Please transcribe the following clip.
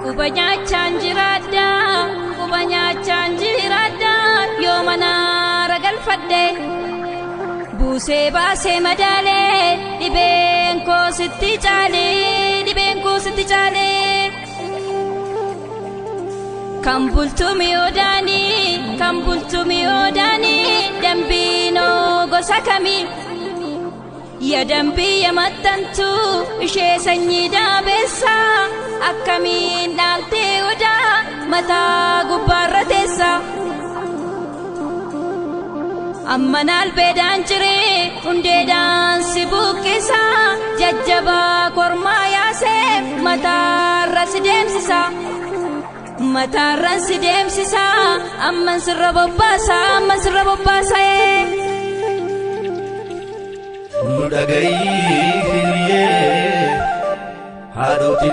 Ubanya chanjirada Yomana ragal fadde Buse base madale Dibenko sitti chale Kambultumi odani Dambino gosakami Ya dambi ya matantu Ishe sanyi dabesa Akkamin nalte oda Mata gubbarratessa Ammanal bedan jire Undedan si buqqisa Jajjaba korma yaase Matarran si deemsisa Amman sirra bobbaasa Nudagayi firiyee Haadhooti